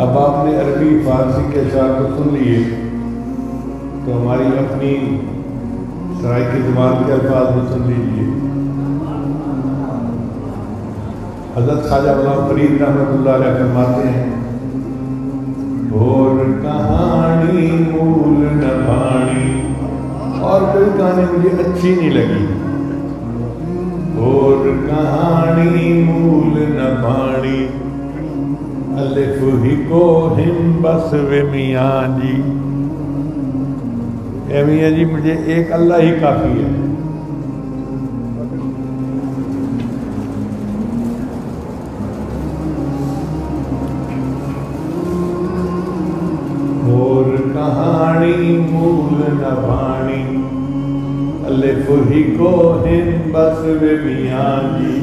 اب آپ نے عربی فارسی کے اشعار کو سن لیے تو ہماری اپنی سرائیکی زبان کے الفاظ کو سن لیجیے۔ حضرت خواجہ غلام فرید رحمۃ اللہ علیہ فرماتے ہیں، اور کہانی مول نہ بھانی، اور کوئی کہانی مجھے اچھی نہیں لگی، اور کہانی مول نہ بھانی، الف ہی کو ہم بس و میاں جی، اے میاں جی مجھے ایک اللہ ہی کافی ہے۔ اور کہانی مول نہ بھانی، الف ہی کو ہم بس و میاں جی،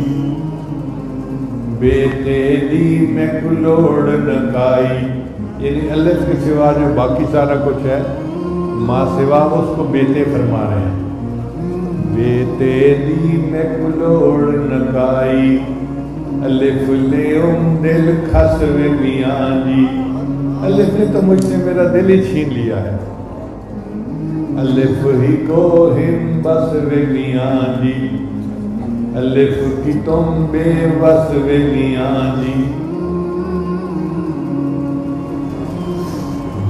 بیٹے دی میں کلوڑ نکائی، یعنی الف کے سوا جو باقی سارا کچھ ہے ماں سوا اس کو بیٹے فرما رہے ہیں۔ بیٹے دی میں کلوڑ نکائی، الف لے دل کھس و میاں جی، الف نے تو مجھ سے میرا دل ہی چھین لیا ہے۔ الف ہی کو ہم بس و میاں جی، الف کی تم بے بس و میاں جی،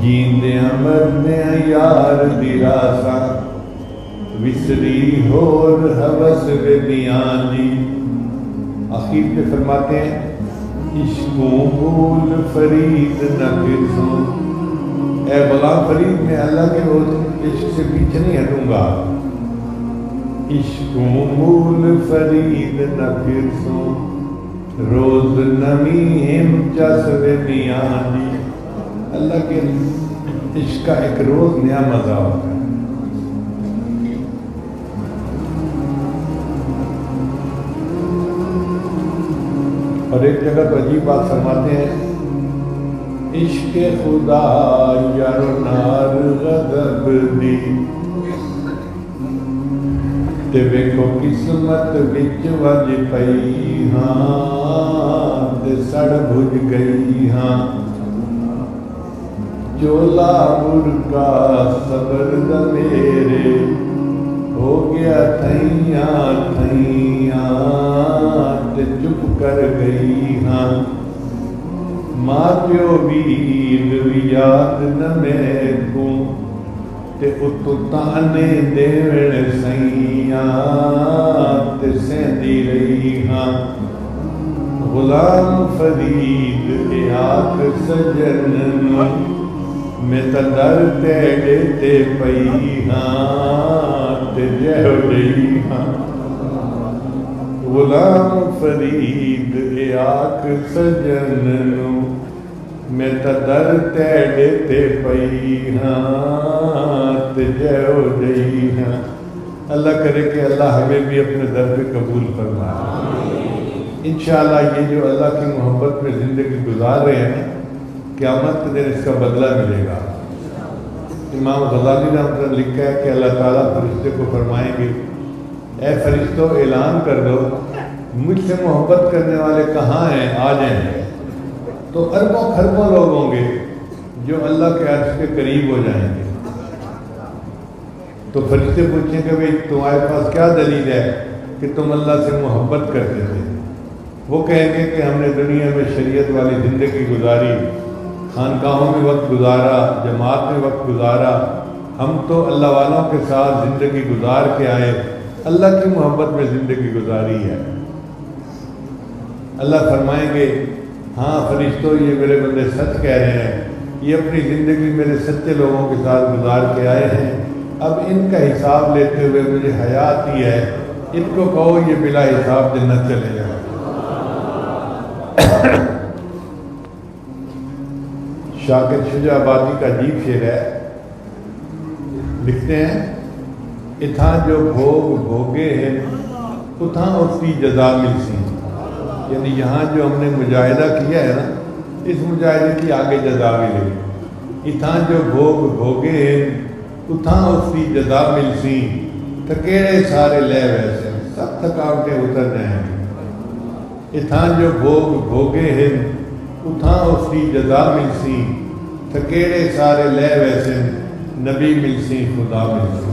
جیندیاں مردیاں یار دی راسا، وسری ہور حوث و میاں جی۔ آخر پہ فرماتے ہیں، عشقوں بھول فرید نہ پھرسوں، اے غلام فرید میں اللہ کے عشق سے پیچھے نہیں ہٹوں گا، عشقوں بھول فرید نہ پھرسوں، روز نمی ہم چس و میاں جی، اللہ کے عشق کا ایک روز نیا مزہ ہوتا ہے۔ اور ایک جگہ تو عجیب بات فرماتے ہیں، عشق خدا یار نار غضب دی، تے ویکھو قسمت وچ وج پئی ہاں، تے سڑ بھج گئی ہاں، چولا برکا صبر دا میرے، ہو گیا تھیاں تھیاں، تے چپ کر گئی ہاں، ماں پیو بھی یاد نہ میں کو، تے اتو تانے دیوڑ سیاں، تے سیندی رہی ہاں، غلام فرید اے آکھ سجن میں تا در تیڑے تے پئی ہاں، تے جہو جئی ہاں، غلام فرید اے آکھ سجن میں تا در تیڑے تے پئی ہاں، تے جہو جئی ہاں۔ اللہ کرے کہ اللہ ہمیں بھی اپنے در پہ قبول فرمائے۔ انشاءاللہ یہ جو اللہ کی محبت میں زندگی گزار رہے ہیں، قیامت کے دن اس کا بدلہ ملے گا۔ امام غزالی نے ہم نے لکھا ہے کہ اللہ تعالیٰ فرشتے کو فرمائیں گے، اے فرشتوں اعلان کر دو مجھ سے محبت کرنے والے کہاں ہیں، آ جائیں۔ تو اربوں خربوں لوگ ہوں گے جو اللہ کے عرش کے قریب ہو جائیں گے۔ تو فرشتے پوچھیں کہ بھئی تمہارے پاس کیا دلیل ہے کہ تم اللہ سے محبت کرتے تھے؟ وہ کہیں گے کہ ہم نے دنیا میں شریعت والی زندگی گزاری، خانقاہوں میں وقت گزارا، جماعت میں وقت گزارا، ہم تو اللہ والوں کے ساتھ زندگی گزار کے آئے، اللہ کی محبت میں زندگی گزاری ہے۔ اللہ فرمائیں گے ہاں فرشتوں یہ میرے بندے سچ کہہ رہے ہیں، یہ اپنی زندگی میرے سچے لوگوں کے ساتھ گزار کے آئے ہیں، اب ان کا حساب لیتے ہوئے مجھے حیا آتی ہے، ان کو کہو یہ بلا حساب جنت چلے جائیں۔ شاکر شجاع آبادی کا عجیب شعر ہے، لکھتے ہیں، اتھاں جو بھوگ بھوگے ہیں اتھاں اس کی جزا ملسی، یعنی یہاں جو ہم نے مجاہدہ کیا ہے نا، اس مجاہدے کی آگے جزا ملے گی۔ اتھاں جو بھوگ بھوگے ہیں اتھاں اس کی جزا ملسی، تھکیڑے سارے لے ویسے سب تھکاوٹیں اتر جائیں گی۔ اتھاں جو بھوگ بھوگے ہیں اتھاں اس کی جزا ملسی تھکیڑے سارے لے ویسے نبی ملسی خدا ملسی۔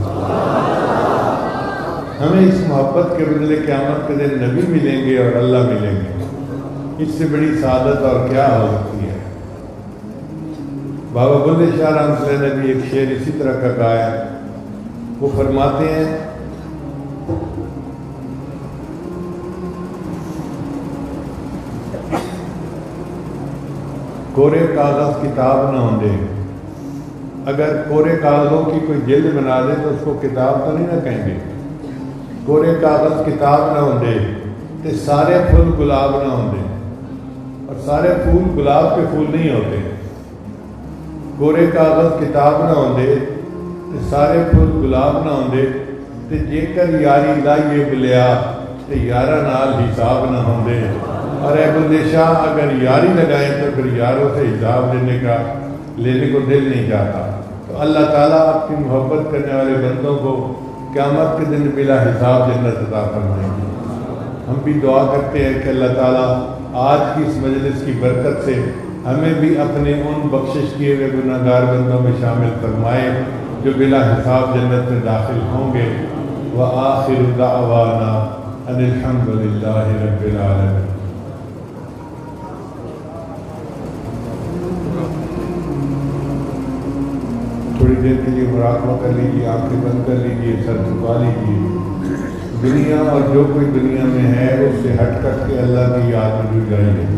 ہمیں اس محبت کے بدلے قیامت کے دن نبی ملیں گے اور اللہ ملیں گے، اس سے بڑی سعادت اور کیا ہو سکتی ہے۔ بابا بلے شاہ رحمۃ اللہ نے بھی ایک شعر اسی طرح کا گایا، وہ فرماتے ہیں کورے کاغذ کتاب نہ ہوندے، اگر کورے کاغذوں کی کوئی جلد بنا دے تو اس کو کتاب تو نہیں نہ کہیں گے۔ کورے کاغذ کتاب نہ ہوندے تے سارے پھول گلاب نہ ہوندے، اور سارے پھول گلاب کے پھول نہیں ہوتے۔ کورے کاغذ کتاب نہ ہوندے تے سارے پھول گلاب نہ ہوندے، تے جے کر یاری لائیے بلیا تے یارہ نال حساب نہ ہوندے۔ اور اے بلے شاہ اگر یاری لگائیں تو پھر یاروں سے حساب لینے کو دل نہیں چاہتا۔ تو اللہ تعالیٰ اپنی محبت کرنے والے بندوں کو قیامت کے دن بلا حساب جنت عطا فرمائیں گے۔ ہم بھی دعا کرتے ہیں کہ اللہ تعالیٰ آج کی اس مجلس کی برکت سے ہمیں بھی اپنے ان بخشش کیے ہوئے گناہ گار بندوں میں شامل فرمائے جو بلا حساب جنت میں داخل ہوں گے۔ وآخر دعوانا ان الحمد للہ رب العالمین۔ تھوڑی دیر کے لیے مراقبہ کر لیجیے، آنکھیں بند کر لیجیے، سر جھکا لیجیے۔ دنیا اور جو کوئی دنیا میں ہے اس سے ہٹ کر کے اللہ کی یاد میں جڑ جائیے۔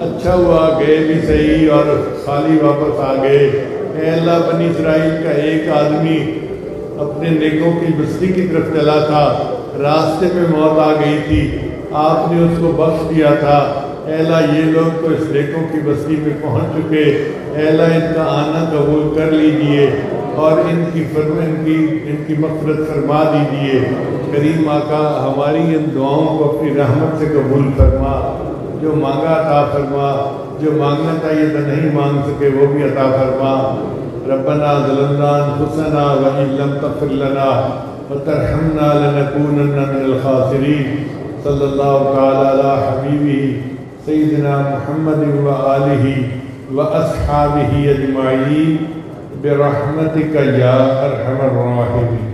اچھا ہوا گئے بھی صحیح اور خالی واپس آ گئے۔ اے اللہ، بنی اسرائیل کا ایک آدمی اپنے نیکوں کی بستی کی طرف چلا تھا، راستے میں موت آ گئی تھی، آپ نے اس کو بخش دیا تھا۔ اے اللہ، یہ لوگ تو اس نیکوں کی بستی میں پہنچ چکے، اے اللہ ان کا آنا قبول کر لیجئے اور ان کی مغفرت فرما دیجئے۔ کریم آقا، ہماری ان دعاؤں کو اپنی رحمت سے قبول فرما، جو مانگا عطا فرما، جو مانگنا چاہیے تھا نہیں مانگ سکے وہ بھی عطا فرما۔ ربنا ظلمنا انفسنا وان لم تغفر لنا وترحمنا لنكونن من الخاسرین۔ صلی اللہ تعالی علی حبیبہ سیدنا محمد وآلہ واصحابہ اجمعین برحمتک یا ارحم الراحمین۔